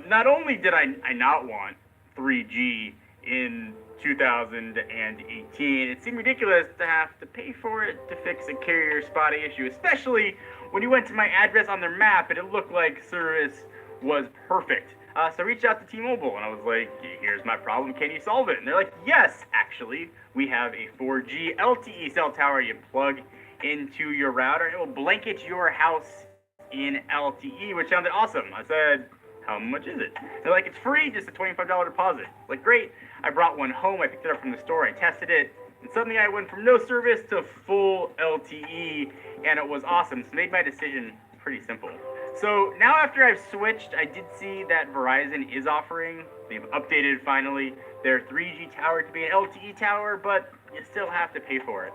Not only did I not want 3G in 2018, it seemed ridiculous to have to pay for it to fix a carrier spotty issue, especially when you went to my address on their map and it looked like service was perfect. So I reached out to T-Mobile and I was like, here's my problem, can you solve it? And they're like, yes, actually, we have a 4G LTE cell tower you plug into your router. It will blanket your house in LTE, which sounded awesome. I said, how much is it? They're like, it's free, just a $25 deposit. Like, great. I brought one home, I picked it up from the store, I tested it, and suddenly I went from no service to full LTE, and it was awesome. So I made my decision pretty simple. So now after I've switched, I did see that Verizon is offering, they've updated finally, their 3G tower to be an LTE tower, but you still have to pay for it,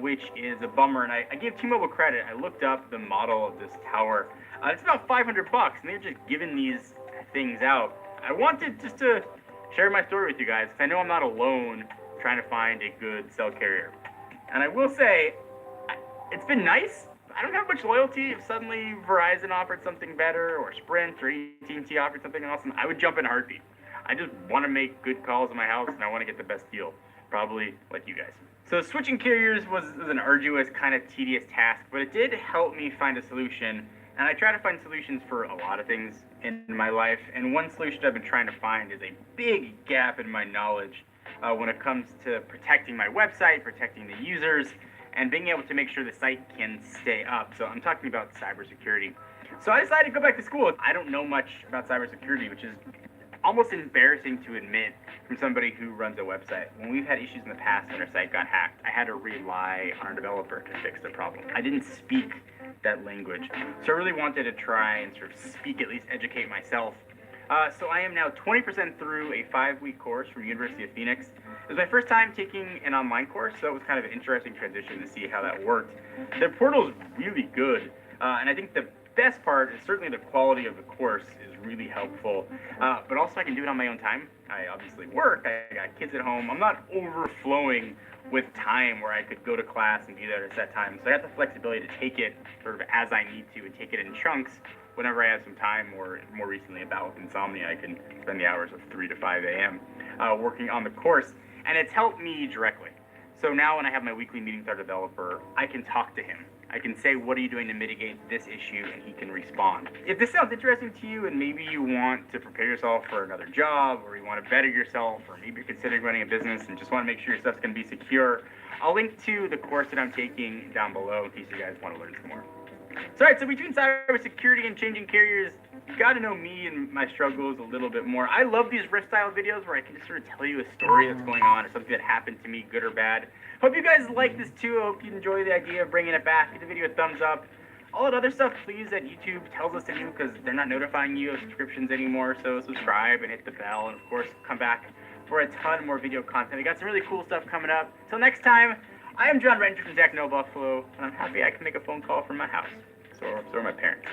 which is a bummer. And I give T-Mobile credit. I looked up the model of this tower. It's about $500, and they're just giving these things out. I wanted just to share my story with you guys, because I know I'm not alone trying to find a good cell carrier. And I will say, it's been nice. I don't have much loyalty. If suddenly Verizon offered something better, or Sprint, or AT&T offered something awesome, I would jump in a heartbeat. I just want to make good calls in my house, and I want to get the best deal, probably like you guys. So switching carriers was an arduous, kind of tedious task, but it did help me find a solution. And I try to find solutions for a lot of things in my life, and one solution I've been trying to find is a big gap in my knowledge when it comes to protecting my website, protecting the users, and being able to make sure the site can stay up. So I'm talking about cybersecurity. So I decided to go back to school. I don't know much about cybersecurity, which is almost embarrassing to admit from somebody who runs a website. When we've had issues in the past when our site got hacked, I had to rely on our developer to fix the problem. I didn't speak that language, so I really wanted to try and sort of speak, at least educate myself. So I am now 20% through a 5-week course from University of Phoenix. It was my first time taking an online course, so it was kind of an interesting transition to see how that worked. The portal is really good, and I think the best part is certainly the quality of the course is really helpful, but also I can do it on my own time. I obviously work, I got kids at home. I'm not overflowing with time where I could go to class and be there at a set time. So I got the flexibility to take it sort of as I need to and take it in chunks whenever I have some time, or more recently a battle with insomnia, I can spend the hours of 3 to 5 a.m. Working on the course, and it's helped me directly. So now when I have my weekly meetings with our developer, I can talk to him. I can say, what are you doing to mitigate this issue, and he can respond. If this sounds interesting to you and maybe you want to prepare yourself for another job, or you want to better yourself, or maybe you're considering running a business and just want to make sure your stuff's going to be secure, I'll link to the course that I'm taking down below in case you guys want to learn some more. So, all right, so between cybersecurity and changing carriers, you got to know me and my struggles a little bit more. I love these riff style videos where I can just sort of tell you a story that's going on or something that happened to me, good or bad. Hope you guys like this too. I hope you enjoy the idea of bringing it back. Give the video a thumbs up. All that other stuff, please, that YouTube tells us to do, because they're not notifying you of subscriptions anymore. So subscribe and hit the bell, and of course, come back for a ton more video content. We got some really cool stuff coming up. Till next time, I am John Renger from Techno Buffalo, and I'm happy I can make a phone call from my house. So are my parents.